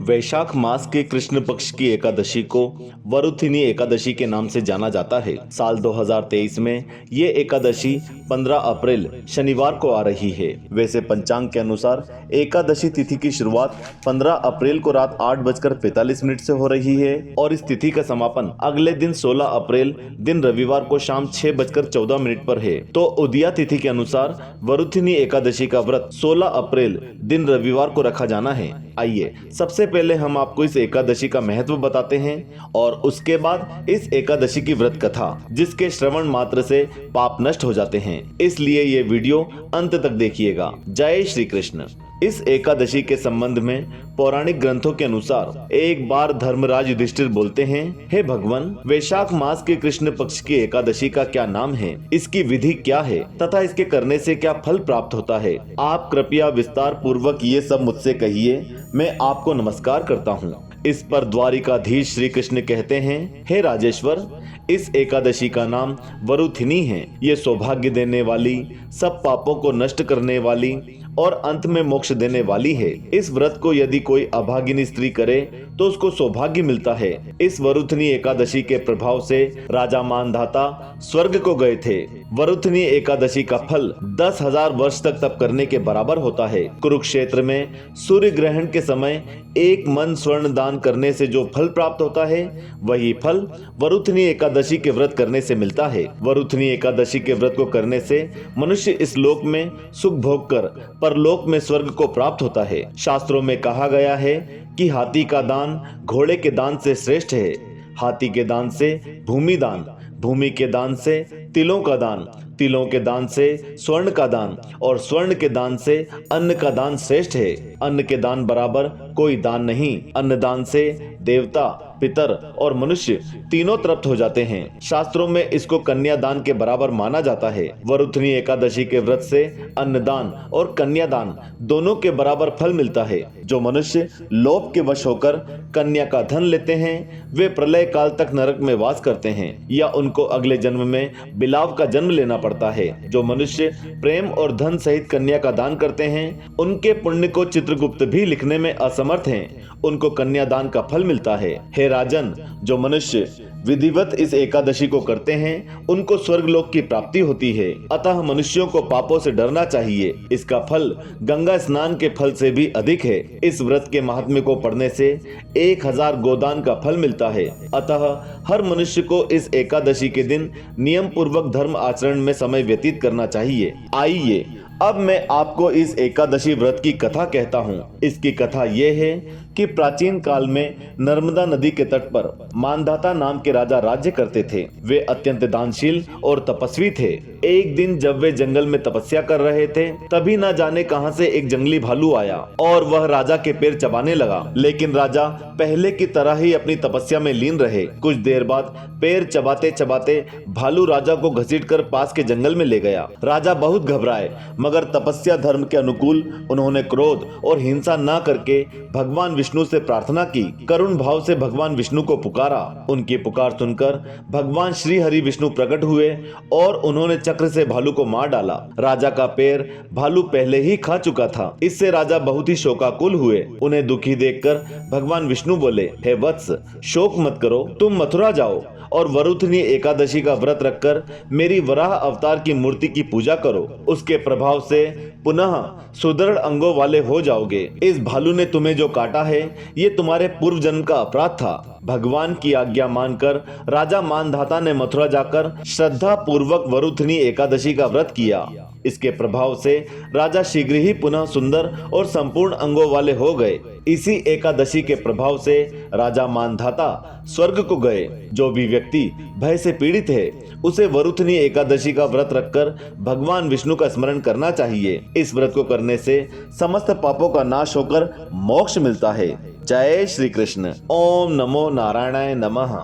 वैशाख मास के कृष्ण पक्ष की एकादशी को वरुथिनी एकादशी के नाम से जाना जाता है। साल 2023 में ये एकादशी 15 अप्रैल शनिवार को आ रही है। वैसे पंचांग के अनुसार एकादशी तिथि की शुरुआत 15 अप्रैल को रात 8:45 से हो रही है और इस तिथि का समापन अगले दिन 16 अप्रैल दिन रविवार को शाम 6:14 पर है। तो उदया तिथि के अनुसार वरुथिनी एकादशी का व्रत 16 अप्रैल दिन रविवार को रखा जाना है। आइए सबसे पहले हम आपको इस एकादशी का महत्व बताते हैं और उसके बाद इस एकादशी की व्रत कथा, जिसके श्रवण मात्र से पाप नष्ट हो जाते हैं। इसलिए ये वीडियो अंत तक देखिएगा। जय श्री कृष्ण। इस एकादशी के संबंध में पौराणिक ग्रंथों के अनुसार एक बार धर्मराज युधिष्ठिर बोलते हैं, हे भगवान, वैशाख मास के कृष्ण पक्ष की एकादशी का क्या नाम है, इसकी विधि क्या है तथा इसके करने से क्या फल प्राप्त होता है। आप कृपया विस्तार पूर्वक ये सब मुझसे कहिए, मैं आपको नमस्कार करता हूँ। इस पर द्वारिकाधीश श्री कृष्ण कहते हैं, हे राजेश्वर, इस एकादशी का नाम वरुथिनी है। ये सौभाग्य देने वाली, सब पापों को नष्ट करने वाली और अंत में मोक्ष देने वाली है। इस व्रत को यदि कोई अभागिनी स्त्री करे तो उसको सौभाग्य मिलता है। इस वरुथिनी एकादशी के प्रभाव से राजा मानधाता स्वर्ग को गए थे। वरुथिनी एकादशी का फल 10,000 वर्ष तक तप करने के बराबर होता है। कुरुक्षेत्र में सूर्य ग्रहण के समय 1 मन स्वर्ण दान करने से जो फल प्राप्त होता है, वही फल वरुथिनी एकादशी के व्रत करने से मिलता है। वरुथिनी एकादशी के व्रत को करने से मनुष्य इस लोक में सुख भोग कर परलोक में स्वर्ग को प्राप्त होता है। शास्त्रों में कहा गया है कि हाथी का दान घोड़े के दान से श्रेष्ठ है। हाथी के दान से भूमि दान, भूमि के दान से तिलों का दान, तिलों के दान से स्वर्ण का दान और स्वर्ण के दान से अन्न का दान श्रेष्ठ है। अन्न के दान बराबर कोई दान नहीं। अन्न दान से देवता, पितर और मनुष्य तीनों तृप्त हो जाते हैं। शास्त्रों में इसको कन्यादान के बराबर माना जाता है। वरुथिनी एकादशी के व्रत से अन्नदान और कन्यादान दोनों के बराबर फल मिलता है। जो मनुष्य लोभ के वश होकर कन्या का धन लेते हैं, वे प्रलय काल तक नरक में वास करते हैं या उनको अगले जन्म में बिलाव का जन्म लेना पड़ता है। जो मनुष्य प्रेम और धन सहित कन्या का दान करते हैं, उनके पुण्य को चित्रगुप्त भी लिखने में असमर्थ हैं, उनको कन्यादान का फल मिलता है। हे राजन, जो मनुष्य विधिवत इस एकादशी को करते हैं, उनको स्वर्गलोक की प्राप्ति होती है। अतः मनुष्यों को पापों से डरना चाहिए। इसका फल गंगा स्नान के फल से भी अधिक है। इस व्रत के महात्म्य को पढ़ने से 1000 गोदान का फल मिलता है। अतः हर मनुष्य को इस एकादशी के दिन नियम पूर्वक धर्म आचरण में समय व्यतीत करना चाहिए। आइए अब मैं आपको इस एकादशी व्रत की कथा कहता हूँ। इसकी कथा ये है कि प्राचीन काल में नर्मदा नदी के तट पर मानधाता नाम के राजा राज्य करते थे। वे अत्यंत दानशील और तपस्वी थे। एक दिन जब वे जंगल में तपस्या कर रहे थे, तभी न जाने कहां से एक जंगली भालू आया और वह राजा के पैर चबाने लगा। लेकिन राजा पहले की तरह ही अपनी तपस्या में लीन रहे। कुछ देर बाद पैर चबाते चबाते भालू राजा को घसीटकर पास के जंगल में ले गया। राजा बहुत घबराए, मगर तपस्या धर्म के अनुकूल उन्होंने क्रोध और हिंसा न करके भगवान विष्णु से प्रार्थना की। करुण भाव से भगवान विष्णु को पुकारा। उनकी पुकार सुनकर भगवान श्री हरि विष्णु प्रकट हुए और उन्होंने चक्र से भालू को मार डाला। राजा का पैर भालू पहले ही खा चुका था। इससे राजा बहुत ही शोकाकुल हुए। उन्हें दुखी देखकर भगवान विष्णु बोले, हे वत्स, शोक मत करो, तुम मथुरा जाओ और वरुथिनी एकादशी का व्रत रखकर मेरी वराह अवतार की मूर्ति की पूजा करो। उसके प्रभाव से पुनः सुदृढ़ अंगों वाले हो जाओगे। इस भालू ने तुम्हें जो काटा है, ये तुम्हारे पूर्व जन्म का अपराध था। भगवान की आज्ञा मानकर राजा मानधाता ने मथुरा जाकर श्रद्धा पूर्वक वरुथिनी एकादशी का व्रत किया। इसके प्रभाव से राजा शीघ्र ही पुनः सुंदर और संपूर्ण अंगों वाले हो गए। इसी एकादशी के प्रभाव से राजा मानधाता स्वर्ग को गए। जो भी व्यक्ति भय से पीड़ित है, उसे वरुथिनी एकादशी का व्रत रखकर भगवान विष्णु का स्मरण करना चाहिए। इस व्रत को करने से समस्त पापों का नाश होकर मोक्ष मिलता है। जय श्री कृष्ण। ओम नमो नारायणाय नमः।